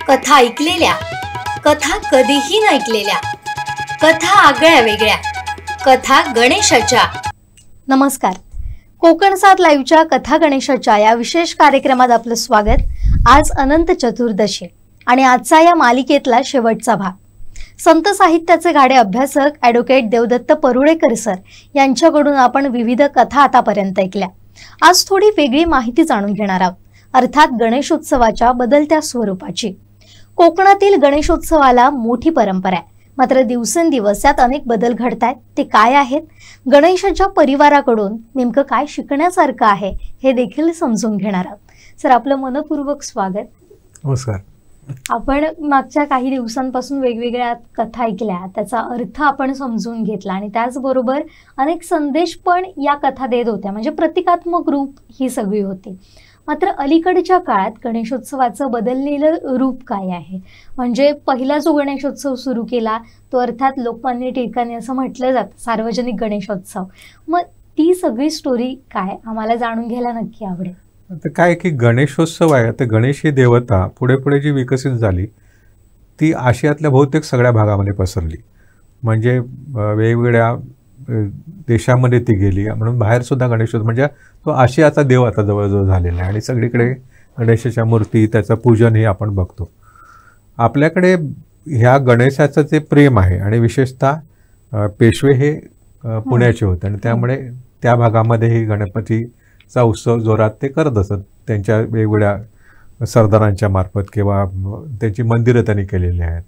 कथा ऐकलेल्या, कथा कधीही न ऐकलेल्या, कथा आगळ्या वेगळ्या, कथा गणेशाच्या. नमस्कार. कोकण 7 लाईव्हच्या कथा गणेशाच्या या विशेष कार्यक्रमात आपलं स्वागत. आज अनंत चतुर्दशी आणि आजचा या मालिकेतला शेवटचा भाग. संत साहित्याचे गाढे अभ्यासक ॲडव्होकेट देवदत्त परुळेकर सर यांच्याकडून आपण विविध कथा आतापर्यंत ऐकल्या. आज थोडी वेगळी माहिती जाणून घेणार आहोत, अर्थात गणेशोत्सवाच्या बदलत्या स्वरूपाची. कोकणातील गणेशोत्सवाला मोठी परंपरा आहे, मात्र दिवसेंदिवस यात अनेक बदल घडत आहेत. ते काय आहेत? गणेशाच्या परिवाराकडून नेमकं काय शिकण्यासारखं आहे हे देखील समजून घेणार आहोत. सर, आपलं मनपूर्वक स्वागत. नमस्कार. आपण मागच्या काही दिवसांपासून वेगवेगळ्या कथा ऐकल्या, त्याचा अर्थ आपण समजून घेतला आणि त्याचबरोबर अनेक संदेश पण या कथा देत होत्या, म्हणजे प्रतिकात्मक रूप ही सगळी होती. मात्र अलीकडच्या काळात गणेशोत्सवाचं बदललेलं रूप काय आहे? म्हणजे पहिला जो गणेशोत्सव सुरू केला तो अर्थात लोकमान्य टिळकांनी असं म्हटलं जातं सार्वजनिक गणेशोत्सव. मग ती सगळी स्टोरी काय, आम्हाला जाणून घ्यायला नक्की आवडेल. आता काय की गणेशोत्सव आहे, आता गणेश ही देवता पुढे पुढे जी विकसित झाली ती आशियातल्या बहुतेक सगळ्या भागामध्ये पसरली. म्हणजे वेगवेगळ्या देशामध्ये ती गेली, म्हणून बाहेरसुद्धा गणेशोत्सव म्हणजे तो आशियाचा देव आता जवळजवळ झालेला आहे आणि सगळीकडे गणेशाच्या मूर्ती, त्याचं पूजन हे आपण बघतो. आपल्याकडे ह्या गणेशाचं जे प्रेम आहे आणि विशेषतः पेशवे हे पुण्याचे होते आणि त्यामुळे त्या भागामध्ये ही गणपतीचा उत्सव जोरात ते करत असत. त्यांच्या वेगवेगळ्या सरदारांच्या मार्फत किंवा त्यांची मंदिरं त्यांनी केलेली आहेत.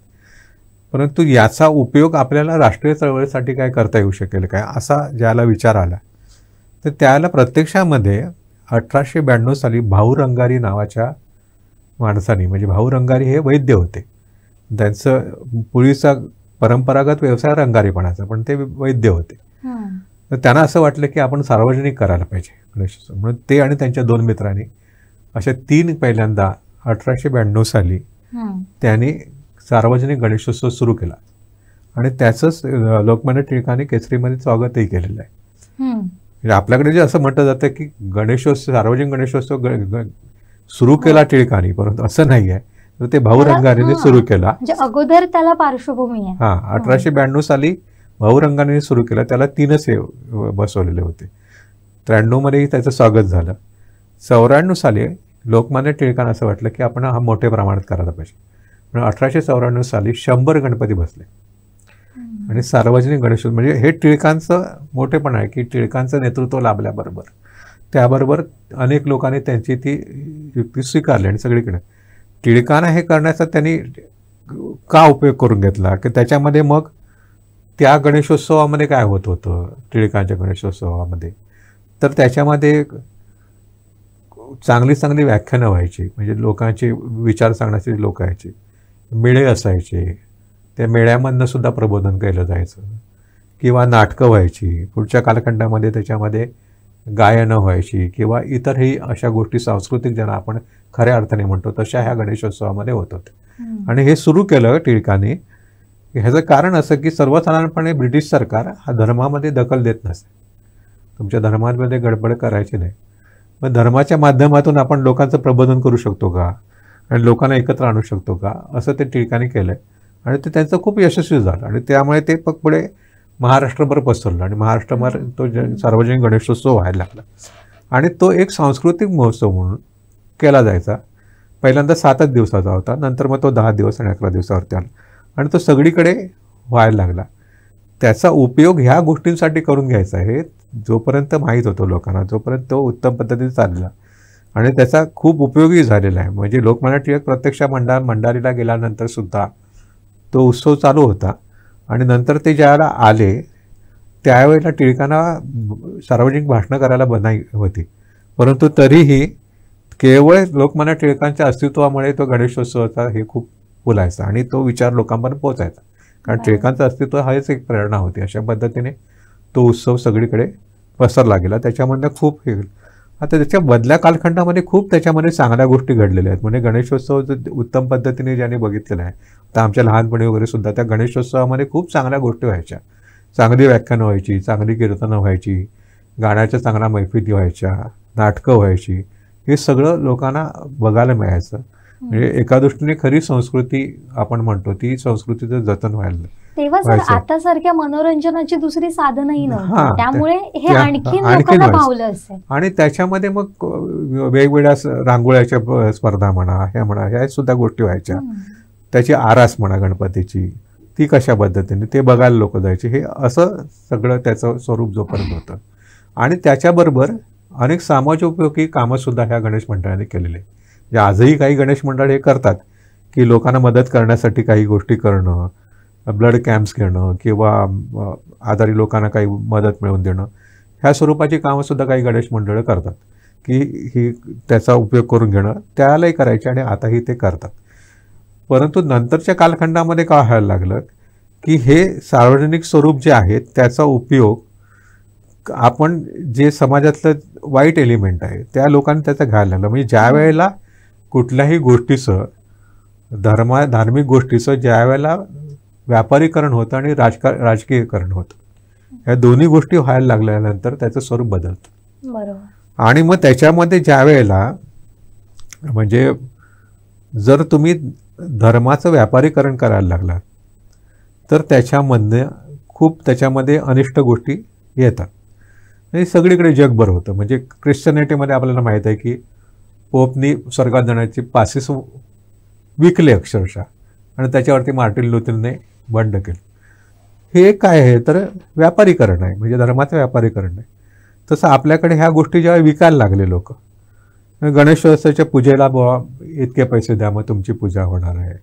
परंतु याचा उपयोग आपल्याला राष्ट्रीय चळवळीसाठी काय करता येऊ शकेल काय, असा ज्याला विचार आला तर त्याला प्रत्यक्षामध्ये 1892 साली भाऊ रंगारी नावाच्या माणसाने, म्हणजे भाऊ रंगारी हे वैद्य होते, त्यांचं पूर्वीचा परंपरागत व्यवसाय रंगारीपणाचा, पण ते वैद्य होते. तर त्यांना असं वाटलं की आपण सार्वजनिक करायला पाहिजे गणेशोत्सव, म्हणून ते आणि त्यांच्या 2 मित्रांनी अशा 3 पहिल्यांदा 1892 साली त्यांनी सार्वजनिक गणेशोत्सव सुरू केला आणि त्याचंच लोकमान्य टिळकांनी केसरीमध्ये स्वागतही केलेलं आहे. म्हणजे आपल्याकडे जे असं म्हटलं जातं की गणेशोत्सव, सार्वजनिक गणेशोत्सव सुरू केला टिळकांनी, परंतु असं नाही आहे. तर ते भाऊ रंगारीने सुरू केला, अगोदर त्याला पार्श्वभूमी आहे. 1892 साली भाऊ रंगारीने सुरू केला. त्याला 3च बसवलेले होते. 93 मध्येही त्याचं स्वागत झालं. 94 साली लोकमान्य टिळकांना असं वाटलं की आपण हा मोठ्या प्रमाणात करायला पाहिजे, म्हणून 1894 साली 100 गणपती बसले आणि सार्वजनिक गणेशोत्सव. म्हणजे हे टिळकांचं मोठेपण आहे की टिळकांचं नेतृत्व लाभल्याबरोबर त्याबरोबर अनेक लोकांनी त्यांची ती युक्ती स्वीकारली आणि सगळीकडे टिळकांना हे करण्याचा त्यांनी का उपयोग करून घेतला की त्याच्यामध्ये मग त्या गणेशोत्सवामध्ये काय होत होतं टिळकांच्या गणेशोत्सवामध्ये, तर त्याच्यामध्ये चांगली व्याख्यानं व्हायची, म्हणजे लोकांचे विचार सांगण्याचे लोक यायचे, मेळे असायचे, त्या मेळ्यामधनं सुद्धा प्रबोधन केलं जायचं किंवा नाटकं व्हायची. पुढच्या कालखंडामध्ये त्याच्यामध्ये गायनं व्हायची किंवा इतरही अशा गोष्टी सांस्कृतिक ज्यांना आपण खऱ्या अर्थाने म्हणतो तशा ह्या गणेशोत्सवामध्ये होत होत्या. आणि हे सुरू केलं टिळकांनी. ह्याचं कारण असं की सर्वसाधारणपणे ब्रिटिश सरकार हा धर्मामध्ये दखल देत नसे, तुमच्या धर्मामध्ये गडबड करायची नाही, मग धर्माच्या माध्यमातून आपण लोकांचं प्रबोधन करू शकतो का आणि लोकांना एकत्र आणू शकतो का, असं ते टिळकांनी केलं आणि ते त्यांचं खूप यशस्वी झालं. आणि त्यामुळे ते पुढे महाराष्ट्रभर पसरलं आणि महाराष्ट्रभर तो सार्वजनिक गणेशोत्सव व्हायला लागला आणि तो एक सांस्कृतिक महोत्सव म्हणून केला जायचा. पहिल्यांदा 7च दिवसाचा होता, नंतर मग तो 10 दिवस आणि 11 दिवसावरती आला आणि तो सगळीकडे व्हायला लागला. त्याचा उपयोग ह्या गोष्टींसाठी करून घ्यायचा आहे जोपर्यंत माहीत होतो लोकांना, जोपर्यंत तो उत्तम पद्धतीने चालला आणि त्याचा खूप उपयोगी झालेला आहे. म्हणजे लोकमान्य टिळक प्रत्यक्ष मंडारीला गेल्यानंतर सुद्धा तो उत्सव चालू होता आणि नंतर ते ज्यावेळेला आले त्यावेळेला टिळकांना सार्वजनिक भाषणं करायला मनाई होती, परंतु तरीही केवळ लोकमान्य टिळकांच्या अस्तित्वामुळे तो गणेशोत्सवाचा हे खूप फुलायचा आणि तो विचार लोकांपर्यंत पोहोचायचा, कारण टिळकांचं अस्तित्व हाच एक प्रेरणा होती. अशा पद्धतीने तो उत्सव सगळीकडे पसरला गेला. त्याच्यामधनं खूप हे आता त्याच्या बदल्या कालखंडामध्ये खूप त्याच्यामध्ये चांगल्या गोष्टी घडलेल्या आहेत. म्हणजे गणेशोत्सव उत्तम पद्धतीने ज्याने बघितलेला आहे, तर आमच्या लहानपणी वगैरे सुद्धा त्या गणेशोत्सवामध्ये खूप चांगल्या गोष्टी व्हायच्या, चांगली व्याख्यानं व्हायची, चांगली कीर्तनं व्हायची, गाण्याच्या चांगल्या मैफिली व्हायच्या, नाटकं व्हायची, हे सगळं लोकांना बघायला मिळायचं. म्हणजे एका दृष्टीने खरी संस्कृती आपण म्हणतो ती संस्कृतीचं जतन व्हायला तेव्हा सर व्हायचं. आता सारख्या मनोरंजनाची दुसरी साधनही हा, नव्हती, त्यामुळे हे आणखीन आणखीन लोकांना व्हायचं. भावलं असेल. आणि त्याच्यामध्ये मग वेगवेगळ्या रांगोळ्याच्या स्पर्धा म्हणा, ह्या म्हणा, ह्या सुद्धा गोष्टी व्हायच्या. त्याची आरास म्हणा गणपतीची, ती कशा पद्धतीने ते बघायला लोक जायचे, हे असं सगळं त्याचं स्वरूप जोपर्यंत होतं. आणि त्याच्याबरोबर अनेक समाजोपयोगी कामं सुद्धा ह्या गणेश मंडळाने केलेली आहे. म्हणजे आजही काही गणेश मंडळ हे करतात की लोकांना मदत करण्यासाठी काही गोष्टी करणं, ब्लड कॅम्प्स घेणं किंवा आजारी लोकांना काही मदत मिळवून देणं, ह्या स्वरूपाची कामंसुद्धा काही गणेश मंडळं करतात की ही त्याचा उपयोग करून घेणं, त्यालाही करायचे आणि आताही ते करतात. परंतु नंतरच्या कालखंडामध्ये काय व्हायला लागलं की हे सार्वजनिक स्वरूप जे आहे त्याचा उपयोग आपण जे समाजातलं वाईट एलिमेंट आहे त्या लोकांनी त्याचा घ्यायला लागलं. म्हणजे ज्या वेळेला कुठल्याही गोष्टीचं धार्मिक गोष्टीचं ज्या वेळेला व्यापारीकरण होतं आणि राजकीयकरण होतं, ह्या दोन्ही गोष्टी व्हायला लागल्यानंतर त्याचं स्वरूप बदलतं. बरोबर. आणि मग त्याच्यामध्ये ज्या वेळेला म्हणजे जर तुम्ही धर्माचं व्यापारीकरण करायला लागलात तर त्याच्यामध्ये अनिष्ट गोष्टी येतात. हे सगळीकडे जगभर होतं. म्हणजे ख्रिश्चनिटीमध्ये आपल्याला माहीत आहे की पोपनी स्वर्गात जाण्याची पासेस विकले अक्षरशः आणि त्याच्यावरती मार्टिन लुथरने बंड केलं. हे काय आहे तर व्यापारीकरण आहे, म्हणजे धर्माचं व्यापारीकरण आहे. तसं आपल्याकडे ह्या गोष्टी जेव्हा विकायला लागले लोक, गणेशोत्सवाच्या पूजेला बुवा इतके पैसे द्या मग तुमची पूजा होणार आहे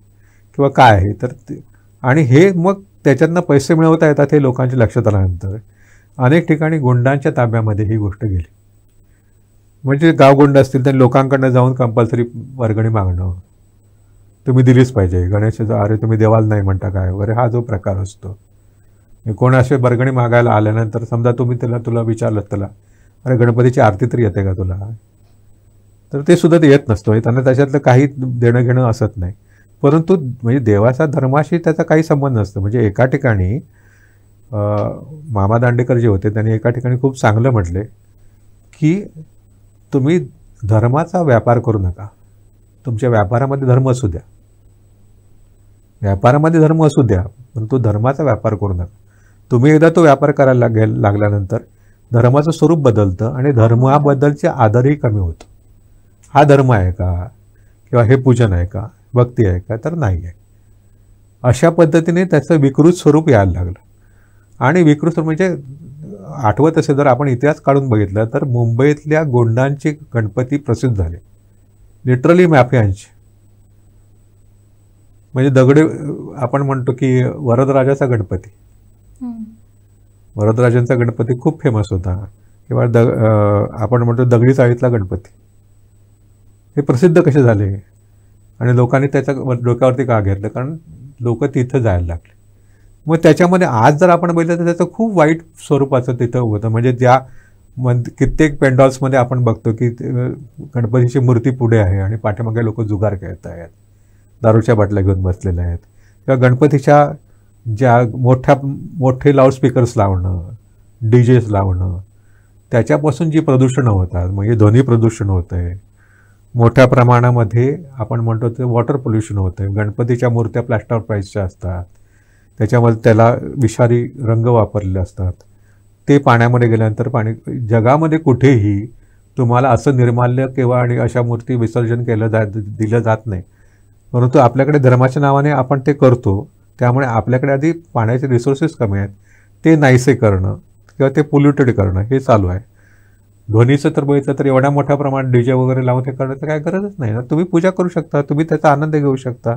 किंवा काय आहे तर आणि हे मग त्याच्यातनं पैसे मिळवता येतात हे लोकांच्या लक्षात आल्यानंतर अनेक ठिकाणी गुंडांच्या ताब्यामध्ये ही गोष्ट गेली. म्हणजे गावगुंड असतील तर लोकांकडनं जाऊन कंपल्सरी वर्गणी मागणं, तुम्ही दिलीच पाहिजे गणेशाचा, अरे तुम्ही देवाला नाही म्हणता काय वगैरे, हा जो प्रकार असतो. कोण असे वर्गणी मागायला आल्यानंतर समजा तुम्ही तुला विचारलं त्याला, अरे गणपतीची आरती तरी येते का तुला, तर ते सुद्धा ते येत नसतो. त्यांना त्याच्यातलं काही देणं घेणं असत नाही. परंतु म्हणजे देवाचा धर्माशी त्याचा काही संबंध नसतो. म्हणजे एका ठिकाणी मामा दांडेकर जे होते त्यांनी एका ठिकाणी खूप चांगलं म्हटले की तुम्ही धर्माचा व्यापार करू नका, तुमच्या व्यापारामध्ये धर्म असू द्या, व्यापारामध्ये धर्म असू द्या, परंतु धर्माचा व्यापार करू नका. तुम्ही एकदा तो व्यापार करायला लागल्यानंतर धर्माचं स्वरूप बदलतं आणि धर्माबद्दलचे आदरही कमी होतं. हा धर्म आहे का किंवा हे पूजन आहे का, भक्ती आहे का, तर नाही आहे. अशा पद्धतीने त्याचं विकृत स्वरूप यायला लागलं. आणि विकृत स्वरूप म्हणजे आठवत असेल जर आपण इतिहास काढून बघितलं तर मुंबईतल्या गोंडांचे गणपती प्रसिद्ध झाले, लिटरली माफियांचे. म्हणजे दगडे आपण म्हणतो की वरदराजाचा गणपती, वरदराजांचा गणपती खूप फेमस होता किंवा आपण म्हणतो दगडी चाळीतला गणपती, हे प्रसिद्ध कसे झाले आणि लोकांनी त्याच्या डोक्यावरती का घेतलं, कारण लोक तिथं जायला लागले. मग त्याच्यामध्ये आज जर आपण बघितलं तर त्याचं खूप वाईट स्वरूपाचं तिथं होतं. म्हणजे ज्या कित्येक पेंडॉल्समध्ये आपण बघतो की गणपतीची मूर्ती पुढे आहे आणि पाठीमागे लोक जुगार खेळत आहेत, दारूच्या बाटल्या घेऊन बसलेल्या आहेत, किंवा गणपतीच्या ज्या मोठे लाऊडस्पीकर्स लावणं, डीजेस लावणं, त्याच्यापासून जी प्रदूषणं होतात, म्हणजे ध्वनी प्रदूषण होतं आहे, मोठ्या प्रमाणामध्ये आपण म्हणतो ते वॉटर पोल्युशन होतं आहे. गणपतीच्या मूर्त्या प्लॅस्टर ऑफ पॅरिसच्या असतात, त्याच्यामध्ये त्याला विषारी रंग वापरलेले असतात. ते पाण्यामध्ये गेल्यानंतर जगामध्ये कुठेही तुम्हाला असं निर्माल्य किंवा आणि अशा मूर्ती विसर्जन दिलं जात नाही. परंतु आपल्याकडे धर्माच्या नावाने आपण ते करतो. त्यामुळे आपल्याकडे आधी पाण्याचे रिसोर्सेस कमी आहेत, ते नाहीसे करणं किंवा ते पोल्युटेड करणं हे चालू आहे. ध्वनीचं तर बघितलं तर एवढ्या मोठ्या प्रमाणात डीजे वगैरे लावून हे करण्याचं काय गरजच नाही ना. तुम्ही पूजा करू शकता, तुम्ही त्याचा आनंद घेऊ शकता.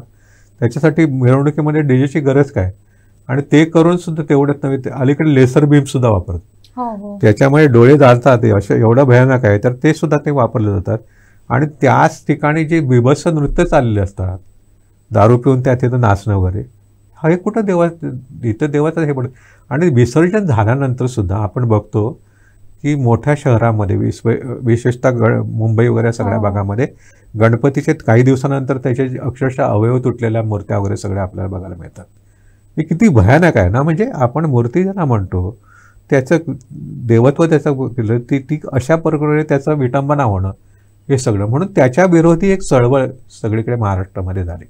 त्याच्यासाठी मिरवणुकीमध्ये डीजेची गरज काय. आणि ते करून सुद्धा तेवढंच नव्हे, ते अलीकडे लेसर बीम सुद्धा वापरतात, त्याच्यामुळे डोळे जाळतात, अशा एवढं भयानक आहे, तर ते सुद्धा ते वापरले जातात. आणि त्याच ठिकाणी जे बिभत्स नृत्य चाललेले असतात, दारू पिऊन त्या तिथं नाचणं वगैरे, हे कुठं इथं देवाचं हे पडतं. आणि विसर्जन झाल्यानंतर सुद्धा आपण बघतो की मोठ्या शहरामध्ये विशेषतः मुंबई वगैरे सगळ्या भागामध्ये गणपतीचे काही दिवसानंतर त्याचे अक्षरशः अवयव तुटलेल्या मूर्त्या वगैरे सगळ्या आपल्याला बघायला मिळतात. हे किती भयानक आहे ना. म्हणजे आपण मूर्ती ज्यांना म्हणतो त्याचं देवत्व त्याचं ती अशा प्रकारे त्याचं विटंबना होणं हे सगळं. म्हणून त्याच्या विरोधी एक चळवळ सगळीकडे महाराष्ट्रामध्ये झाली,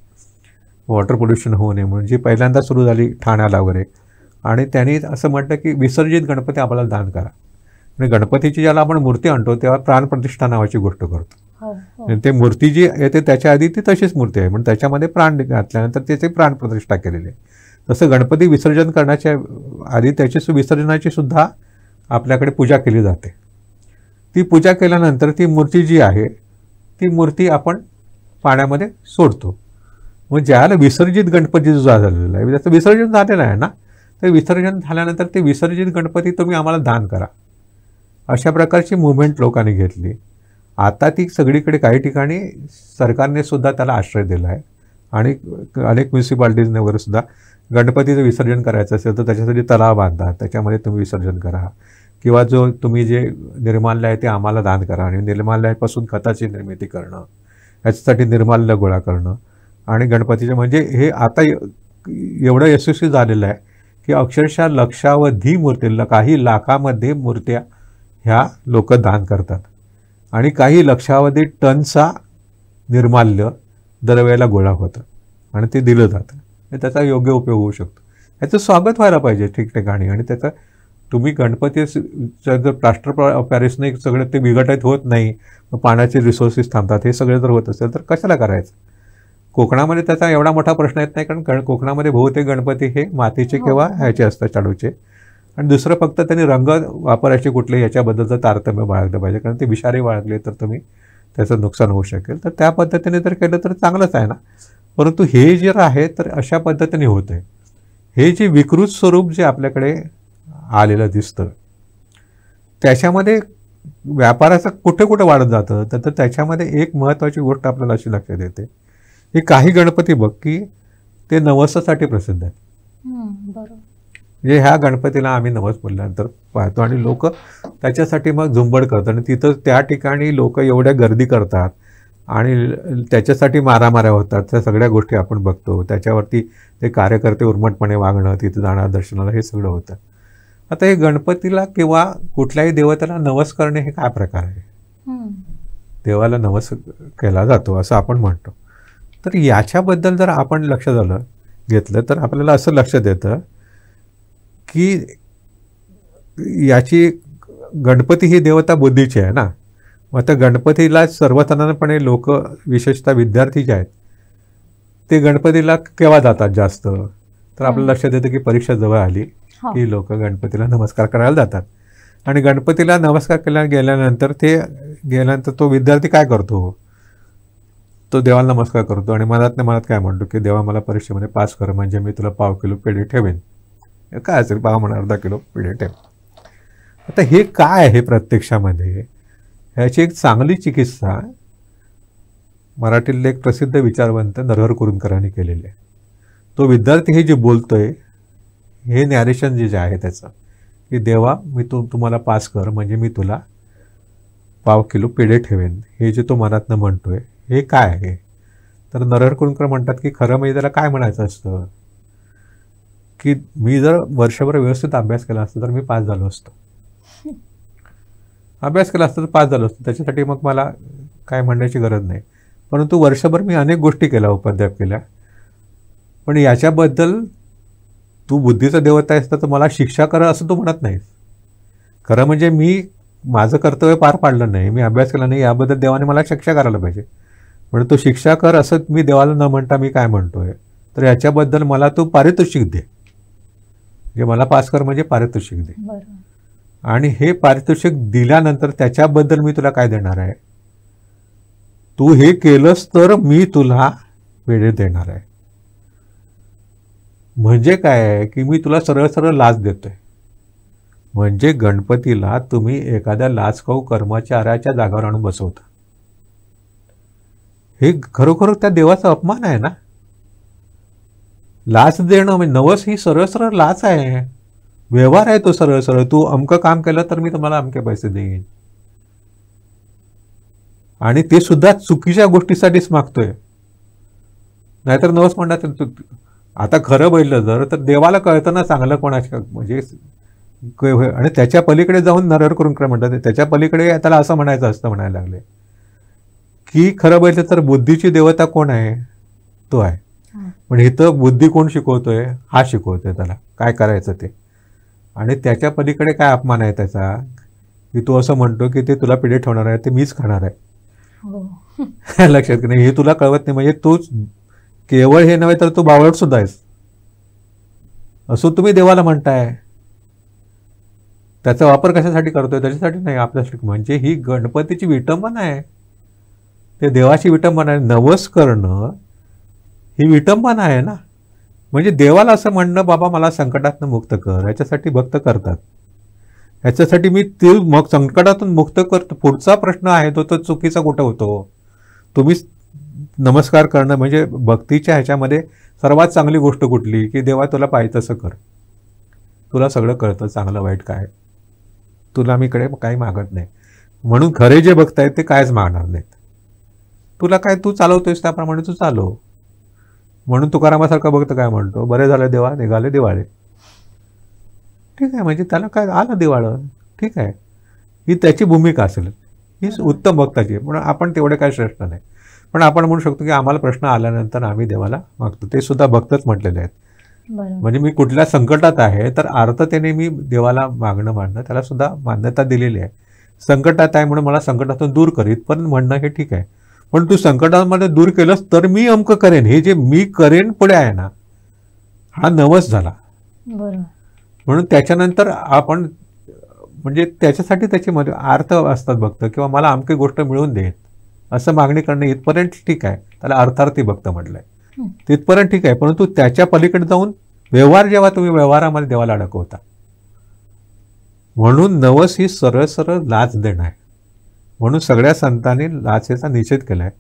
वॉटर पोल्युशन होऊ नये म्हणून, जी पहिल्यांदा सुरू झाली ठाण्याला वगैरे. आणि त्यांनी असं म्हटलं की विसर्जित गणपती आपल्याला दान करा. आणि गणपतीची ज्याला आपण मूर्ती आणतो तेव्हा प्राणप्रतिष्ठा नावाची गोष्ट करतो. आणि ते मूर्ती जी येते त्याच्या आधी ती तशीच मूर्ती आहे, पण त्याच्यामध्ये प्राण घातल्यानंतर त्याची प्राणप्रतिष्ठा केलेली आहे. तसं गणपती विसर्जन करण्याच्या आधी त्याची विसर्जनाची सुद्धा आपल्याकडे पूजा केली जाते. ती पूजा केल्यानंतर ती मूर्ती जी आहे ती मूर्ती आपण पाण्यामध्ये सोडतो. मग ज्याला विसर्जित गणपती जो झालेला आहे, त्याचं विसर्जन झालेलं आहे ना, तर विसर्जन झाल्यानंतर ते विसर्जित गणपती तुम्ही आम्हाला दान करा, अशा प्रकारची मुवमेंट लोकांनी घेतली. आता ती सगळीकडे काही ठिकाणी सरकारने सुद्धा त्याला आश्रय दिला आहे. आणि अनेक म्युन्सिपाल्टीजने वगैरे सुद्धा गणपतीचं विसर्जन करायचं असेल तर त्याच्यासाठी तलाव बांधा, त्याच्यामध्ये तुम्ही विसर्जन करा. किंवा जो तुम्ही जे निर्माल्य आहे ते आम्हाला दान करा. आणि निर्माल्यापासून खताची निर्मिती करणं, याच्यासाठी निर्माल्य गोळा करणं. आणि गणपतीचे म्हणजे हे आता एवढं यशस्वी झालेलं आहे की अक्षरशः लक्षावधी मूर्तीला, काही लाखामध्ये मूर्त्या ह्या लोक दान करतात. आणि काही लक्षावधी टनचा निर्माल्य दरवेळेला गोळा होतं आणि ते दिलं जातं. त्याचा योग्य उपयोग होऊ शकतो. याचं स्वागत व्हायला पाहिजे ठिकठिकाणी. आणि त्याचं तुम्ही गणपतीचं जर प्लास्टर पॅरिसने सगळं ते विघटित होत नाही, मग पाण्याचे रिसोर्सेस थांबतात, हे सगळे जर होत असेल तर कशाला करायचं. कोकणामध्ये त्याचा एवढा मोठा प्रश्न येत नाही, कारण कोकणामध्ये बहुतेक गणपती हे मातीचे किंवा ह्याचे असतात, शाडूचे. आणि दुसरं फक्त त्यांनी रंग वापरायचे कुठले याच्याबद्दलचं तारतम्य बाळगलं पाहिजे, कारण ते विषारी बाळगले तर तुम्ही त्याचं नुकसान होऊ शकेल. तर त्या पद्धतीने जर केलं तर चांगलंच आहे ना. परंतु हे जे आहे तर अशा पद्धतीने होतं आहे. हे जे विकृत स्वरूप जे आपल्याकडे आलेलं दिसतं त्याच्यामध्ये व्यापाराचं कुठे कुठे वाढत जातं. तर त्याच्यामध्ये एक महत्त्वाची गोष्ट आपल्याला अशी लक्षात येते की काही गणपती बघ की ते नवसासाठी प्रसिद्ध आहेत. बरोबर. म्हणजे ह्या गणपतीला आम्ही नवस बोलल्यानंतर पाहतो आणि लोक त्याच्यासाठी मग झुंबड करतात. आणि तिथं त्या ठिकाणी लोक एवढ्या गर्दी करतात आणि त्याच्यासाठी मारामाऱ्या होतात. त्या सगळ्या गोष्टी आपण बघतो. त्याच्यावरती ते कार्यकर्ते उर्मटपणे वागणं, तिथं जाणं दर्शनाला, हे सगळं होतं. आता हे गणपतीला किंवा कुठल्याही देवतेला नवस करणे हे काय प्रकार आहे. देवाला नवस केला जातो असं आपण म्हणतो. तर याच्याबद्दल जर आपण लक्ष घेतलं तर आपल्याला असं लक्षात येतं की याची गणपती ही देवता बुद्धीची आहे ना. मग आता गणपतीला सर्वसाधारणपणे लोक, विशेषतः विद्यार्थी जे आहेत ते गणपतीला केव्हा जातात जास्त, तर आपल्याला लक्षात येतं की परीक्षा जवळ आली की लोक गणपतीला नमस्कार करायला जातात. आणि गणपतीला नमस्कार गेल्यानंतर तो विद्यार्थी काय करतो, तो देवाला नमस्कार करतो आणि मनात काय म्हणतो की देवा मला परीक्षेमध्ये पास कर, म्हणजे मी तुला 1/2 किलो पेढे ठेवेन. काय असेल 1/2 म्हणा, अर्धा किलो पेढे ठेव. आता हे काय आहे प्रत्यक्षामध्ये, ह्याची एक चांगली चिकित्सा मराठीतले एक प्रसिद्ध विचारवंत नरहर कुरुंदकरांनी केलेली आहे. तो विद्यार्थी हे जे बोलतोय, हे नॅरेशन जे आहे त्याचं की देवा मी तुम्हाला पास कर, म्हणजे मी तुला 1/2 किलो पेढे ठेवेन, हे जे तो मनातनं म्हणतोय हे काय आहे. तर नरहर कुरुंदकर म्हणतात की खरं म्हणजे त्याला काय म्हणायचं असतं की मी जर वर्षभर व्यवस्थित अभ्यास केला असता तर मी पास झालो असतो. अभ्यास केला असता तर पास झालो असतो, त्याच्यासाठी मग मला काय म्हणण्याची गरज नाही. परंतु वर्षभर मी अनेक गोष्टी केल्या, उपद्व्याप केल्या, पण याच्याबद्दल तू बुद्धीचा देवता आहेस तर मला शिक्षा कर असं तू म्हणत नाहीस. खरं म्हणजे मी माझं कर्तव्य पार पाडलं नाही, मी अभ्यास केला नाही, याबद्दल देवाने मला शिक्षा करायला पाहिजे. म्हणजे तो शिक्षा कर असं मी देवाला न म्हणता मी काय म्हणतोय, तर याच्याबद्दल मला तू पारितोषिक दे, म्हणजे मला पास कर म्हणजे पारितोषिक दे. आणि हे पारितोषिक दिल्यानंतर त्याच्याबद्दल मी तुला काय देणार आहे, तू हे केलंस तर मी तुला पेढे देणार आहे. म्हणजे काय आहे की मी तुला सरळ सरळ लाच देतोय. म्हणजे गणपतीला तुम्ही एखाद्या लाचखाऊ कर्मचाऱ्याच्या जागावर आणून बसवता. हे खरोखर त्या देवाचा अपमान आहे ना. लाच देणं म्हणजे नवस ही सरळ सरळ लाच आहे, व्यवहार आहे तो सरळ सरळ. तू अमकं काम केलं तर मी तुम्हाला अमके पैसे देईन, आणि ते सुद्धा चुकीच्या गोष्टीसाठीच मागतोय. नाहीतर नवस म्हणतात. आता खरं बैठलं तर देवाला कळतं ना चांगलं कोणाच्या, म्हणजे आणि त्याच्या पलीकडे जाऊन नरहर कुरुंदकर म्हणतात, त्याच्या पलीकडे त्याला असं म्हणायचं असतं म्हणायला लागले की खरं बघितलं तर बुद्धीची देवता कोण आहे? तो आहे. पण इथं बुद्धी कोण शिकवतोय? हा शिकवतोय त्याला काय करायचं ते. आणि त्याच्या पलीकडे काय अपमान आहे त्याचा, की तू असं म्हणतो की ते तुला पिढे ठेवणार आहे, ते मीच खाणार आहे. लक्षात की नाही, हे तुला कळवत नाही. म्हणजे तूच केवळ हे नव्हे तर तू बावळट सुद्धा आहेस असं तुम्ही देवाला म्हणताय. त्याचा वापर कशासाठी करतोय? त्याच्यासाठी नाही, आपल्यासाठी. म्हणजे ही गणपतीची विटंबना आहे, ते देवाची विटंबना आहे. नवस करणं ही विटंबना आहे ना. म्हणजे देवाला असं म्हणणं, बाबा मला संकटातून मुक्त कर, याच्यासाठी भक्त करतात. याच्यासाठी मी ते मग संकटातून मुक्त करतो. पुढचा प्रश्न आहे तो चुकीचा कुठं होतो? तुम्ही नमस्कार करणं म्हणजे भक्तीच्या ह्याच्यामध्ये सर्वात चांगली गोष्ट कुठली? की देवा तुला पाहिजे तसं कर, तुला सगळं कळतं, चांगलं वाईट काय, तुला मी कडे काही मागत नाही. म्हणून खरे जे भक्त आहेत ते कायच मागणार नाहीत. तुला काय, तू चालवतोयस त्याप्रमाणे तू चालव. म्हणून तुकारामासारखा भक्त काय म्हणतो? बरे झालं देवा, निघाले दिवाळे. ठीक आहे, म्हणजे त्याला काय आलं दिवाळं, ठीक आहे, ही त्याची भूमिका असेल, ही उत्तम भक्ताची आहे. म्हणून आपण तेवढे काय श्रेष्ठ नाही. पण आपण म्हणू शकतो की आम्हाला प्रश्न आल्यानंतर आम्ही देवाला मागतो. ते सुद्धा भक्तच म्हटलेले आहेत. म्हणजे मी कुठल्या संकटात आहे तर अर्थतेने मी देवाला मागणं त्याला सुद्धा मान्यता दिलेली आहे. संकटात आहे म्हणून मला संकटातून दूर करीत पण म्हणणं हे ठीक आहे. पण तू संकटामध्ये दूर केलंस तर मी अमकं करेन, हे जे मी करेन पुढे आहे ना, हा नवस झाला. म्हणून त्याच्यानंतर आपण म्हणजे त्याच्यासाठी त्याचे अर्थ असतात भक्त, किंवा मला अमकी गोष्ट मिळवून देत असं मागणी करणं इथपर्यंत ठीक आहे, त्याला अर्थार्थी भक्त म्हटलंय, तिथपर्यंत ठीक आहे. परंतु त्याच्या पलीकडे जाऊन व्यवहार, जेव्हा तुम्ही व्यवहारामध्ये देवाला अडकवता, म्हणून नवस ही सरळ सरळ लाच देणं आहे. म्हणून सगळ्या संतांनी लाचेचा निषेध केलाय.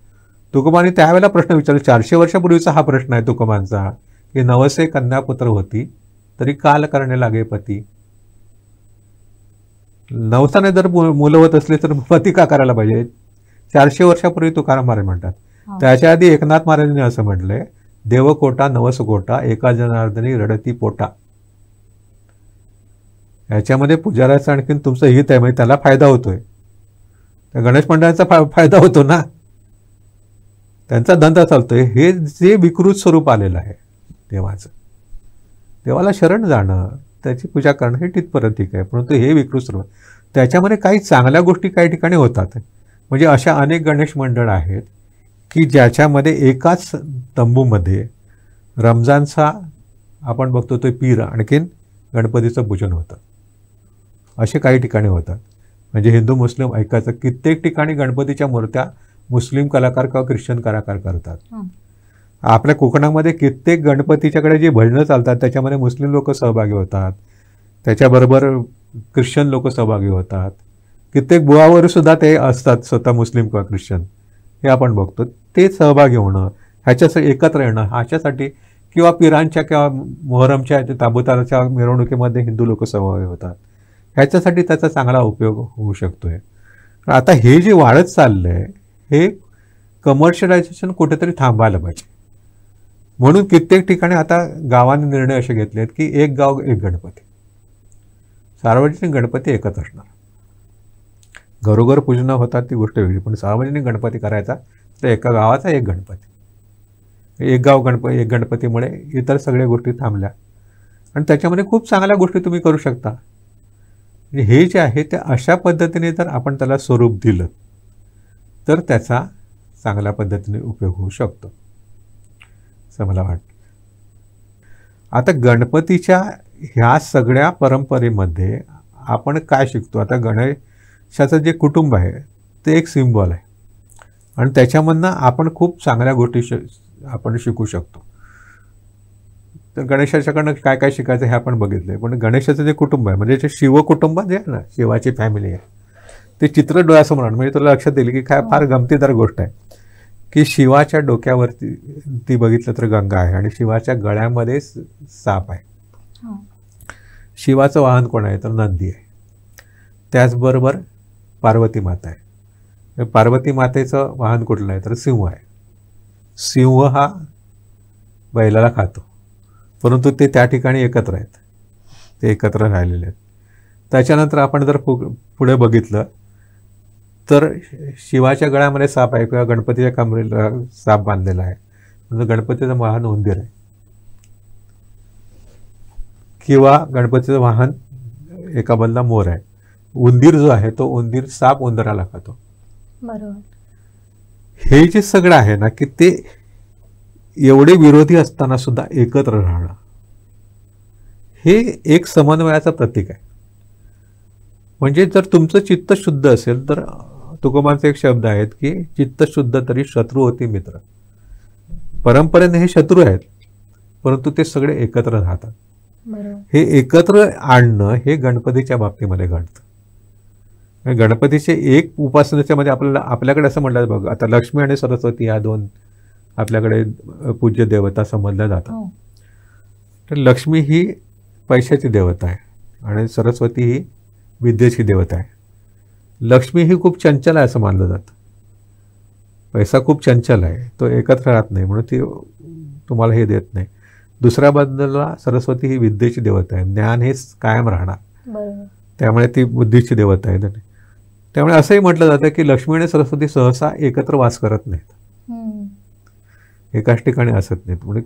तुकोबांनी त्यावेळेला प्रश्न विचारला, 400 वर्षापूर्वीचा हा प्रश्न आहे तुकोबांचा, की नवसे कन्यापुत्र होती तरी काल करणे लागे पती. नवसाने जर मुलं होत असले तर पती का करायला पाहिजे? 400 वर्षापूर्वी तुकाराम महाराज म्हणतात. त्याच्या आधी एकनाथ महाराजांनी असं म्हटलंय, देवकोटा नवस कोटा एका जनार्दनी रडती पोटा. याच्यामध्ये पुजाऱ्याचं आणखीन तुमचं हित आहे, म्हणजे त्याला फायदा होतोय. त्या गणेश मंडळाचा फायदा होतो ना, त्यांचा धंदा चालतोय. हे जे विकृत स्वरूप आलेलं आहे देवाचं, देवाला शरण जाणं, त्याची पूजा करणं हे तिथपर्यंत ठीक आहे. परंतु हे विकृत स्वरूप, त्याच्यामध्ये काही चांगल्या गोष्टी काही ठिकाणी होतात. म्हणजे अशा अनेक गणेश मंडळ आहेत की ज्याच्यामध्ये एकाच तंबूमध्ये रमजानचा आपण बघतो तो पीर आणखीन गणपतीचं पूजन होतं. असे काही ठिकाणी होतात. म्हणजे हिंदू मुस्लिम ऐकायचं, कित्येक ठिकाणी गणपतीच्या मूर्त्या मुस्लिम कलाकार किंवा ख्रिश्चन कलाकार करतात. आपल्या कोकणामध्ये कित्येक गणपतीच्याकडे जे भजनं चालतात त्याच्यामध्ये मुस्लिम लोक सहभागी होतात, त्याच्याबरोबर ख्रिश्चन लोक सहभागी होतात. कित्येक बुवावर सुद्धा ते असतात स्वतः मुस्लिम किंवा ख्रिश्चन, हे आपण बघतो. ते सहभागी होणं, ह्याच्यासाठी एकत्र येणं, ह्याच्यासाठी, किंवा पिरांच्या किंवा मोहरमच्या ताबुताच्या मिरवणुकीमध्ये हिंदू लोक सहभागी होतात, ह्याच्यासाठी त्याचा चांगला उपयोग होऊ शकतोय. आता हे जे वाढत चाललंय हे कमर्शियलायझेशन कुठेतरी थांबायला पाहिजे. म्हणून कित्येक ठिकाणी आता गावांनी निर्णय असे घेतलेत की एक गाव एक गणपती, सार्वजनिक गणपती एकच असणार. घरोघर पूजन होतात ती गोष्ट वेगळी, पण सार्वजनिक गणपती करायचा तर एका गावाचा एक गणपती. एक गाव एक गणपतीमुळे इतर सगळ्या गोष्टी थांबल्या आणि त्याच्यामध्ये खूप चांगल्या गोष्टी तुम्ही करू शकता. हे जे आहे ते अशा पद्धतीने जर आपण त्याला स्वरूप दिलं तर त्याचा चांगल्या पद्धतीने उपयोग होऊ शकतो असं मला वाटतं. आता गणपतीच्या ह्या सगळ्या परंपरेमध्ये आपण काय शिकतो? आता गणेशाचं जे कुटुंब आहे ते एक सिम्बॉल आहे आणि त्याच्यामधनं आपण खूप चांगल्या गोष्टी आपण शिकू शकतो. तर गणेशाच्याकडनं काय काय शिकायचं हे आपण बघितलं आहे. पण गणेशाचं जे कुटुंब आहे म्हणजे जे शिवकुटुंब जे आहे ना, शिवाची फॅमिली आहे, ते चित्र डोळ्यासमोर आणून, म्हणजे तुला लक्षात येईल की काय फार गमतीदार गोष्ट आहे की शिवाच्या डोक्यावरती ती बघितलं तर गंगा आहे आणि शिवाच्या गळ्यामध्ये साप आहे. शिवाचं वाहन कोण आहे तर नंदी आहे. त्याचबरोबर पार्वती माता आहे. पार्वती मातेचं वाहन कुठलं आहे तर सिंह आहे. सिंह हा बैलाला खातो, परंतु ते त्या ठिकाणी एकत्र आहेत, ते एकत्र राहिलेले आहेत. त्याच्यानंतर आपण जर पुढे बघितलं तर शिवाच्या गळ्यामध्ये साप आहे किंवा गणपतीच्या कमरेला साप बांधलेला आहे, म्हणजे गणपतीचं वाहन उंदीर आहे. किंवा गणपतीचं वाहन एका बाजूला मोर आहे. उंदीर जो आहे तो उंदीर साप उंदराला खातो. बरोबर. हे जे सगळं आहे ना की ते एवढे विरोधी असताना सुद्धा एकत्र राहणं हे एक समन्वयाचं प्रतीक आहे. म्हणजे जर तुमचं चित्त शुद्ध असेल तर तुकोबांचे एक शब्द आहेत की चित्त शुद्ध तरी शत्रू होती मित्र. परंपरेने हे शत्रू आहेत, परंतु ते सगळे एकत्र राहतात. बरोबर. हे एकत्र आणणं हे गणपतीच्या बाबतीमध्ये घडतं. गणपतीचे एक उपासनेच्या मध्ये आपल्याकडे असं म्हटलं बघ, आता लक्ष्मी आणि सरस्वती या दोन आपल्याकडे पूज्य देवता समजल्या जातात. तर लक्ष्मी ही पैशाची देवता आहे आणि सरस्वती ही विद्येची देवता आहे. लक्ष्मी ही खूप चंचल आहे असं मानलं जातं. पैसा खूप चंचल आहे, तो एकत्र राहत नाही, म्हणून ती तुम्हाला हे देत नाही. दुसऱ्या बाजूला सरस्वती ही विद्येची देवता आहे, ज्ञान हे कायम राहणार, त्यामुळे ती बुद्धीची देवता आहे. त्यामुळे असंही म्हटलं जातं की लक्ष्मी आणि सरस्वती सहसा एकत्र वास करत नाहीत, एकाच ठिकाणी असत नाहीत.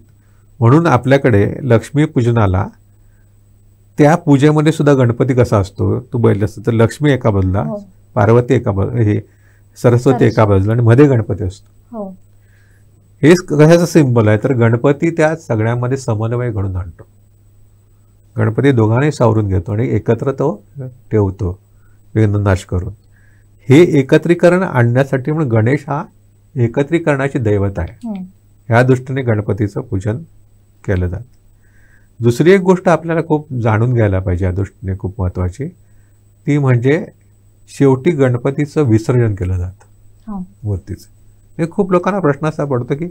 म्हणून आपल्याकडे लक्ष्मी पूजनाला त्या पूजेमध्ये सुद्धा गणपती कसा असतो तू बघितलं असतं तर लक्ष्मी एका बाजूला, पार्वती एका बाजूला, हे सरस्वती एका बाजूला आणि मध्ये गणपती असतो. हेच कशाचं सिंबल आहे तर गणपती त्या सगळ्यामध्ये समन्वय घडून आणतो. गणपती दोघांनाही सावरून घेतो आणि एकत्र तो ठेवतो विघ्ननाश करून. हे एकत्रीकरण आणण्यासाठी म्हणून गणेश हा एकत्रीकरणाची दैवत आहे. ह्या दृष्टीने गणपतीचं पूजन केलं जातं. दुसरी एक गोष्ट आपल्याला खूप जाणून घ्यायला पाहिजे या दृष्टीने, खूप महत्त्वाची, ती म्हणजे शेवटी गणपतीचं विसर्जन केलं जातं मूर्तीचं. हे खूप लोकांना प्रश्न असा पडतो की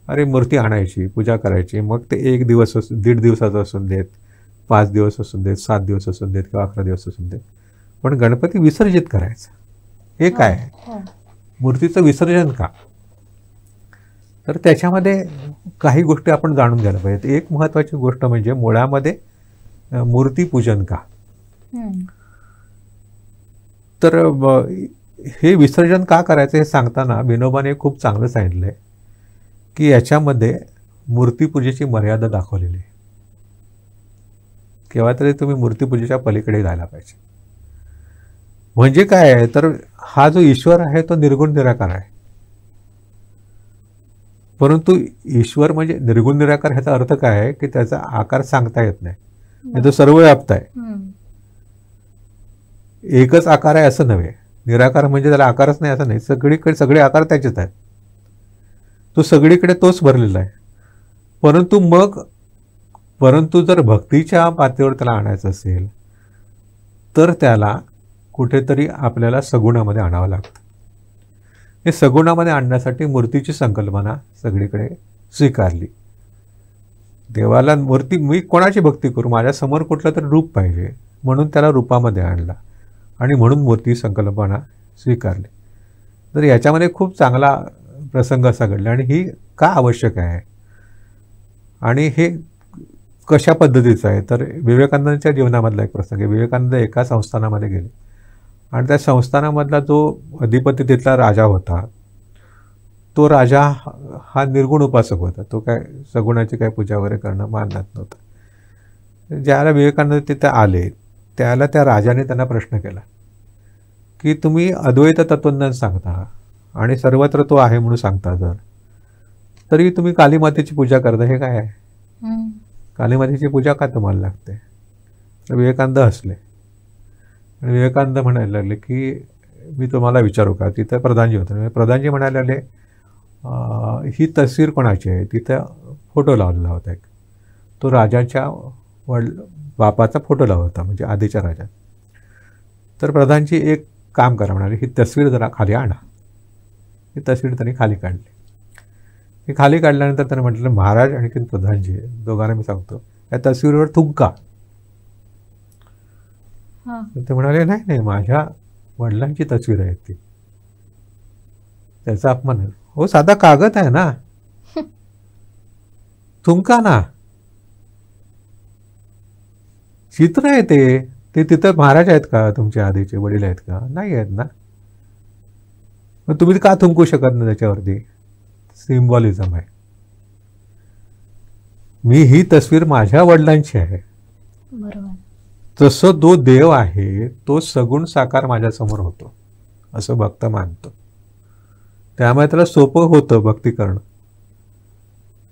अरे मूर्ती आणायची, पूजा करायची, मग ते 1 दिवस 1.5 दिवसाचं असून देत, 5 दिवस असून देत, 7 दिवस असून देत किंवा 11 दिवस असून देत, पण गणपती विसर्जित करायचा हे काय आहे? मूर्तीचं विसर्जन का? तर त्याच्यामध्ये काही गोष्टी आपण जाणून घ्यायला पाहिजेत. एक महत्त्वाची गोष्ट म्हणजे मुळामध्ये मूर्तीपूजन का? तर हे विसर्जन का करायचं हे सांगताना विनोबाने खूप चांगलं सांगितलं आहे की याच्यामध्ये मूर्तीपूजेची मर्यादा दाखवलेली आहे. केव्हा तरी तुम्ही मूर्तीपूजेच्या पलीकडे जायला पाहिजे. म्हणजे काय आहे तर हा जो ईश्वर आहे तो निर्गुण निराकार आहे, परंतु ईश्वर म्हणजे निर्गुण निराकार ह्याचा अर्थ काय आहे की त्याचा आकार सांगता येत नाही, तो सर्वव्याप्त आहे. एकच आकार आहे असं नव्हे, निराकार म्हणजे त्याला आकारच नाही असं नाही, सगळीकडे सगळे आकार त्याचेच आहेत, तो सगळीकडे तोच भरलेला आहे. परंतु जर भक्तीच्या पातळीवर त्याला आणायचं असेल तर त्याला कुठेतरी आपल्याला सगुणामध्ये आणावं लागतं. हे सगुणामध्ये आणण्यासाठी मूर्तीची संकल्पना सगळीकडे स्वीकारली. देवाला मूर्ती, मी कोणाची भक्ती करू, माझ्यासमोर कुठलं तरी रूप पाहिजे, म्हणून त्याला रूपामध्ये आणला आणि म्हणून मूर्ती संकल्पना स्वीकारली. तर याच्यामध्ये खूप चांगला प्रसंग असा घडला आणि ही का आवश्यक आहे आणि हे कशा पद्धतीचं आहे तर विवेकानंदांच्या जीवनामधला एक प्रसंग आहे. विवेकानंद एका संस्थानामध्ये गेले आणि त्या संस्थानामधला जो अधिपती तिथला राजा होता, तो राजा हा निर्गुण उपासक होता, तो काय सगुणाची काय पूजा वगैरे करणं मानत नव्हता. ज्याला विवेकानंद तिथे आले त्याला त्या राजाने त्यांना प्रश्न केला की तुम्ही अद्वैत तत्वज्ञान सांगता आणि सर्वत्र तो आहे म्हणून सांगता, जर तरी तुम्ही कालीमातेची पूजा करता, हे काय आहे? कालीमातेची पूजा का तुम्हाला लागते? तर विवेकानंद हसले आणि विवेकानंद म्हणायला लागले की मी तुम्हाला विचारू का? तिथं प्रधानजी होते. प्रधानजी म्हणायला लागले ही तस्वीर कोणाची आहे? तिथं फोटो लावलेला होता एक, तो राजाच्या बापाचा फोटो लावला होता, म्हणजे आधीच्या राजा. तर प्रधानजी एक काम करा म्हणाले, ही तस्वीर जरा खाली आणा. ही तस्वीर त्यांनी खाली काढली. ही खाली काढल्यानंतर त्याने म्हटलं महाराज आणि प्रधानजी दोघांना मी सांगतो या तस्वीरीवर थुंका. ते म्हणाले नाही नाही, माझ्या वडिलांची तस्वीर आहे ती, त्याचा अपमान आहे. हो साधा कागद आहे ना, थुंका ना, चित्र आहे ते तिथं. महाराज आहेत का तुमचे, आधीचे वडील आहेत का? नाही आहेत ना. मग तुम्ही का थुंकू शकत नाही त्याच्यावरती? सिम्बॉलिझम आहे. मी ही तस्वीर माझ्या वडिलांची आहे, बरोबर. तसं तो देव आहे, तो सगुण साकार माझ्यासमोर होतो असं भक्त मानतो. त्यामुळे त्याला सोपं होतं भक्ती करणं.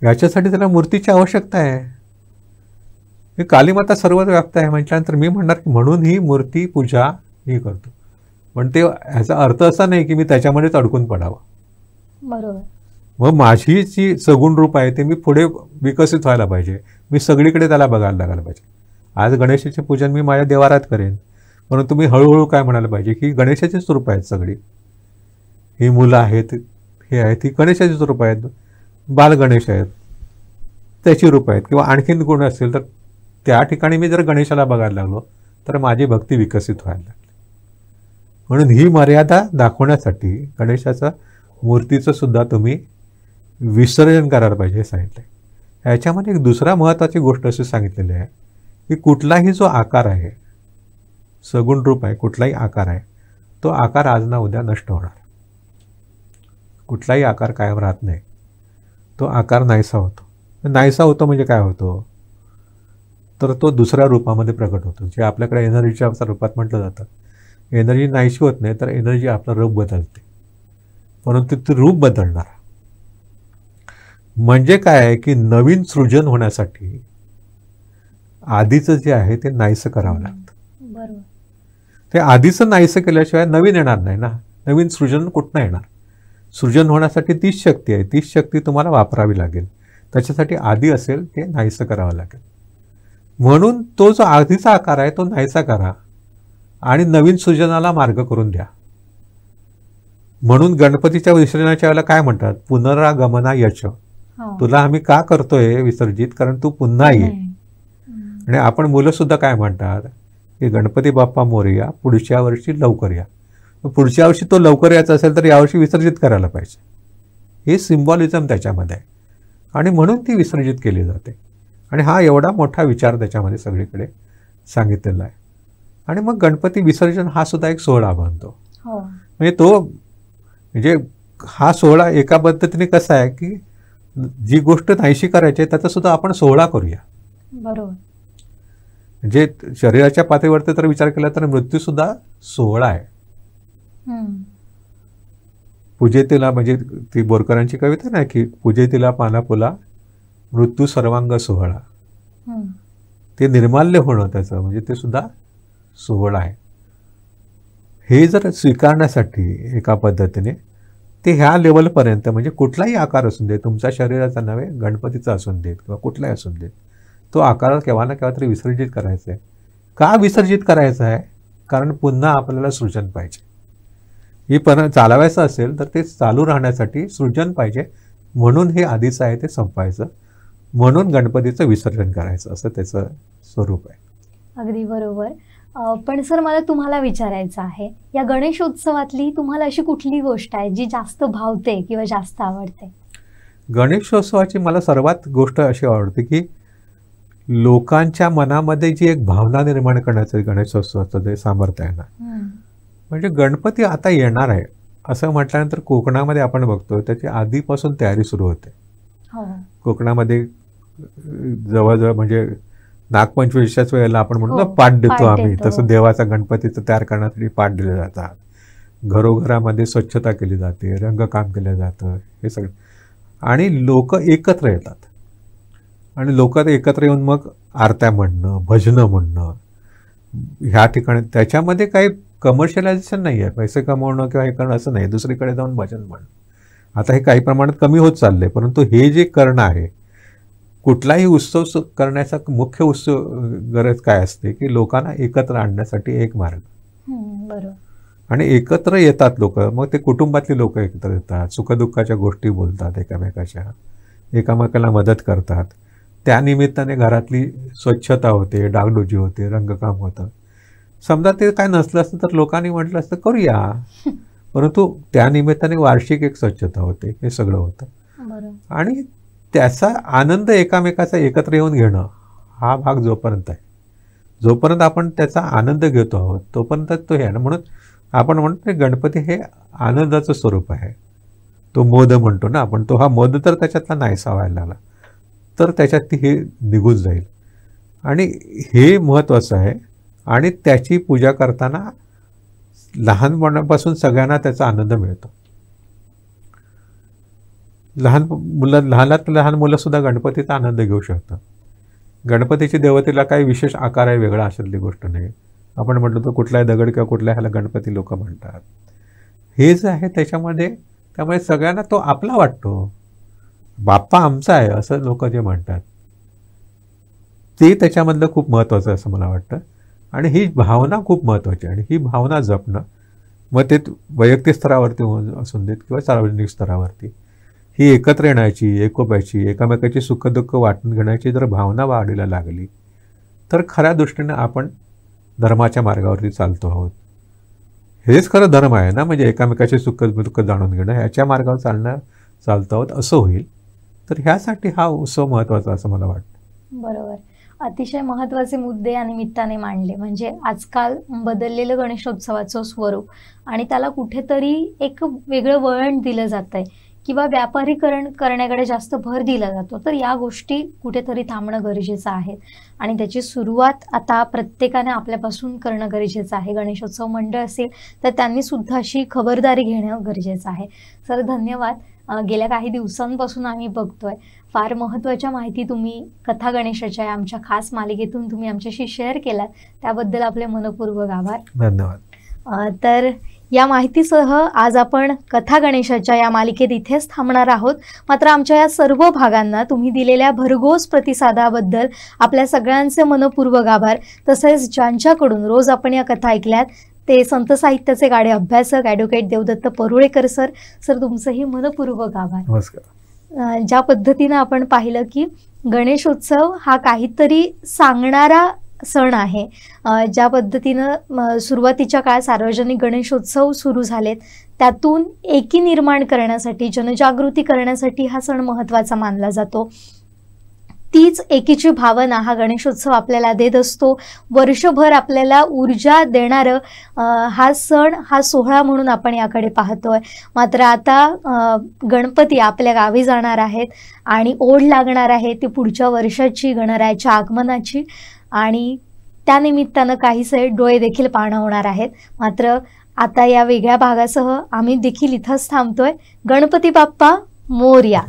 याच्यासाठी त्याला मूर्तीची आवश्यकता आहे. ही कालीमाता सर्वच व्याप्त आहे म्हटल्यानंतर मी म्हणणार की म्हणून ही मूर्ती पूजा मी करतो. पण ते ह्याचा अर्थ असा नाही की मी त्याच्यामध्येच अडकून पडावं. बरोबर. मग माझी जी सगुण रूप आहे ते मी पुढे विकसित व्हायला पाहिजे. मी सगळीकडे त्याला बघायला लागायला पाहिजे. आज गणेशाचे पूजन मी माझ्या देवारात करेन, परंतु मी हळूहळू काय म्हणायला पाहिजे की गणेशाचीच रूप आहेत सगळी. ही मुलं आहेत, हे आहेत, ही गणेशाचीच रूप आहेत. बाल गणेश आहेत, त्याची रूप आहेत. किंवा आणखीन गुण असतील तर त्या ठिकाणी मी जर गणेशाला बघायला लागलो तर माझी भक्ती विकसित व्हायला लागली. म्हणून ही मर्यादा दाखवण्यासाठी गणेशाचं मूर्तीचं सुद्धा तुम्ही विसर्जन करायला पाहिजे हे सांगितलं. ह्याच्यामध्ये एक दुसरा महत्त्वाची गोष्ट अशी सांगितलेली आहे की कुठलाही जो आकार आहे, सगुण रूप आहे, कुठलाही आकार आहे, तो आकार आज ना उद्या नष्ट होणार. कुठलाही आकार कायम राहत नाही. तो आकार नाहीसा होतो. नाहीसा होतो म्हणजे काय होतो, तर तो दुसऱ्या रूपामध्ये प्रकट होतो. जे आपल्याकडे एनर्जीच्या रूपात म्हटलं जातं. एनर्जी नाहीशी होत नाही तर एनर्जी आपलं रूप बदलते, परंतु ते रूप बदलणार म्हणजे काय आहे की नवीन सृजन होण्यासाठी आधीचं जे आहे ते नाहीसं करावं लागतं. बरोबर. ते आधीचं नाहीसं केल्याशिवाय नवीन येणार नाही ना. नवीन सृजन कुठनं येणार? सृजन होण्यासाठी तीच शक्ती आहे. तीच शक्ती तुम्हाला वापरावी लागेल. त्याच्यासाठी आधी असेल ते नाहीसं करावं लागेल. म्हणून तो जो आधीचा आकार आहे तो नाहीसा करा आणि नवीन सृजनाला मार्ग करून द्या. म्हणून गणपतीच्या विसर्जनाच्या वेळेला काय म्हणतात, पुनरागमना यच. तुला आम्ही का करतोय विसर्जित, कारण तू पुन्हा ये. आणि आपण मुलं सुद्धा काय म्हणतात की गणपती बाप्पा मोरया, पुढच्या वर्षी लवकर या. पुढच्या वर्षी तो लवकर यायचा असेल तर यावर्षी विसर्जित करायला पाहिजे. हे सिम्बॉलिझम त्याच्यामध्ये आहे आणि म्हणून ती विसर्जित केली जाते. आणि हा एवढा मोठा विचार त्याच्यामध्ये सगळीकडे सांगितलेला आहे. आणि मग गणपती विसर्जन हा सुद्धा एक सोहळा बनतो. म्हणजे तो म्हणजे हा सोहळा एका पद्धतीने कसा आहे की जी गोष्ट नाहीशी करायची आहे त्याचा सुद्धा आपण सोहळा करूया. बरोबर. म्हणजे शरीराच्या पातळीवरती तर विचार केला तर मृत्यू सुद्धा सोहळा आहे. पूजेतीला म्हणजे ती बोरकरांची कविता नाही की पूजेतीला पानापुला मृत्यू सर्वांग सोहळा. ते निर्माल्य होणं त्याचं म्हणजे ते सुद्धा सोहळा आहे. हे जर स्वीकारण्यासाठी एका पद्धतीने ते ह्या लेवलपर्यंत म्हणजे कुठलाही आकार असून दे, तुमच्या शरीराचा नव्हे, गणपतीचा असून देत किंवा कुठलाही असून देत, तो आकार केव्हा ना केव्हा तरी विसर्जित करायचा आहे. का विसर्जित करायचा आहे? कारण पुन्हा आपल्याला सृजन पाहिजे. ही पण चालवायचं असेल तर ते चालू राहण्यासाठी सृजन पाहिजे. म्हणून हे आधीचं आहे ते संपायचं, म्हणून गणपतीचं विसर्जन करायचं, असं त्याचं स्वरूप आहे. अगदी बरोबर. पण सर मला तुम्हाला विचारायचं आहे, या गणेशोत्सवातली तुम्हाला अशी कुठली गोष्ट आहे जी जास्त भावते किंवा जास्त आवडते? गणेशोत्सवाची मला सर्वात गोष्ट अशी आवडते की लोकांच्या मनामध्ये जी एक भावना निर्माण करण्याचं गणेशोत्सवाचं जे सामर्थ्य आहे ना, म्हणजे गणपती आता येणार आहे असं म्हटल्यानंतर कोकणामध्ये आपण बघतो त्याची आधीपासून तयारी सुरू होते. कोकणामध्ये जवळजवळ म्हणजे नागपंचमीच्याच वेळेला आपण म्हणतो पाट देतो आम्ही, तसं देवाचा गणपतीचं तयार करण्यासाठी पाट दिले जातात. घरोघरामध्ये स्वच्छता केली जाते, रंगकाम केलं जातं, हे सगळं. आणि लोक एकत्र येतात आणि लोक एकत्र येऊन मग आरत्या म्हणणं, भजनं म्हणणं, ह्या ठिकाणी त्याच्यामध्ये काही कमर्शियलायझेशन नाही आहे, पैसे कमवणं किंवा हे करणं असं नाही, दुसरीकडे जाऊन भजन म्हणणं. आता हे काही प्रमाणात कमी होत चाललंय, परंतु हे जे करणं आहे, कुठलाही उत्सव करण्याचा मुख्य गरज काय असते की लोकांना एकत्र आणण्यासाठी एक मार्ग. बरोबर. आणि एकत्र येतात लोक, मग ते कुटुंबातली लोक एकत्र येतात, सुखदुःखाच्या गोष्टी बोलतात एकामेकाच्या, एकामेकाला मदत करतात. त्या निमित्ताने घरातली स्वच्छता होते, डागडुजी होते, रंगकाम होतं. समजा ते काय नसलं असतं तर लोकांनी म्हटलं असतं करूया, परंतु त्या निमित्ताने वार्षिक एक स्वच्छता होते, हे सगळं होतं. आणि त्याचा आनंद एकामेकाचा एकत्र येऊन घेणं हा भाग जोपर्यंत आहे, जोपर्यंत आपण त्याचा आनंद घेतो आहोत तोपर्यंत तो हे आहे ना. म्हणून आपण म्हणतो गणपती हे आनंदाचं स्वरूप आहे. तो मोद म्हणतो ना आपण, तो हा मोद तर त्याच्यातला नाहीसा व्हायला लागला तर त्याच्यात ती हे निघून जाईल. आणि हे महत्त्वाचं आहे. आणि त्याची पूजा करताना लहानपणापासून सगळ्यांना त्याचा आनंद मिळतो. लहानात लहान मुलंसुद्धा गणपतीचा आनंद घेऊ शकतात. गणपतीची देवतेला काही विशेष आकार आहे वेगळा अशातली गोष्ट नाही. आपण म्हटलं तर कुठलाही दगड किंवा कुठल्या ह्याला गणपती लोक म्हणतात. हे जे आहे त्याच्यामध्ये, त्यामुळे सगळ्यांना तो आपला वाटतो. बाप्पा आमचा आहे असं लोक जे म्हणतात ते त्याच्यामधलं खूप महत्त्वाचं असं मला वाटतं. आणि ही भावना खूप महत्त्वाची. आणि ही भावना जपणं, मग ते वैयक्तिक स्तरावरती असून देत किंवा सार्वजनिक स्तरावरती, ही एकत्र येण्याची, एकोप्याची, एकमेकाची सुखदुःख वाटून घेण्याची जर भावना वाढीला लागली तर खऱ्या दृष्टीनं आपण धर्माच्या मार्गावरती चालतो आहोत. हेच खरं धर्म आहे ना, म्हणजे एकामेकाचे सुख दुःख जाणून घेणं, ह्याच्या मार्गावर चालतो आहोत असं होईल. तर ह्यासाठी हा उत्सव महत्त्वाचा असं मला वाटतं. बरोबर. अतिशय महत्त्वाचे मुद्दे या निमित्ताने मांडले. म्हणजे आजकाल बदललेलं गणेशोत्सवाचं स्वरूप आणि त्याला कुठेतरी एक वेगळं वळण दिलं जात आहे किंवा व्यापारीकरण करण्याकडे जास्त भर दिला जातो. तर या गोष्टी कुठेतरी थांबणं गरजेचं आहे आणि त्याची सुरुवात आता प्रत्येकाने आपल्यापासून करणं गरजेचं आहे. गणेशोत्सव मंडळ असेल तर त्यांनी सुद्धा अशी खबरदारी घेणं गरजेचं आहे. सर धन्यवाद. गेल्या काही दिवसांपासून आम्ही बघतोय फार महत्त्वाच्या माहिती तुम्ही कथा गणेशाच्या आमच्या खास मालिकेतून तुम्ही आमच्याशी शेअर केलात, त्याबद्दल आपले मनपूर्वक आभार. धन्यवाद. तर या माहितीसह आज आपण कथा गणेशाच्या या मालिकेत इथेच थांबणार आहोत. मात्र आमच्या या सर्व भागांना तुम्ही दिलेल्या भरघोस प्रतिसादाबद्दल आपल्या सगळ्यांचे मनपूर्वक आभार. तसेच ज्यांच्याकडून रोज आपण या कथा ऐकल्यात ते संत साहित्याचे गाडे अभ्यासक ॲडव्होकेट देवदत्त परुळेकर सर, तुमचंही मनपूर्वक आभार. नमस्कार. ज्या पद्धतीनं आपण पाहिलं की गणेशोत्सव हा काहीतरी सांगणारा सण आहे. ज्या पद्धतीनं सुरुवातीच्या काळात सार्वजनिक गणेशोत्सव सुरू झालेत, त्यातून एकी निर्माण करण्यासाठी, जनजागृती करण्यासाठी हा सण महत्त्वाचा मानला जातो. तीच एकीची भावना हा गणेशोत्सव आपल्याला देत असतो. वर्षभर आपल्याला ऊर्जा देणारं हा सण, हा सोहळा म्हणून आपण याकडे पाहतोय. मात्र आता गणपती आपल्या गावी जाणार आहेत आणि ओढ लागणार आहे ती पुढच्या वर्षाची, गणरायाच्या आगमनाची. आणि त्यानिमित्तानं काहीसे डोळे देखील पाहणं होणार आहेत. मात्र आता या वेगळ्या भागासह आम्ही देखील इथंच थांबतोय. गणपती बाप्पा मोरया.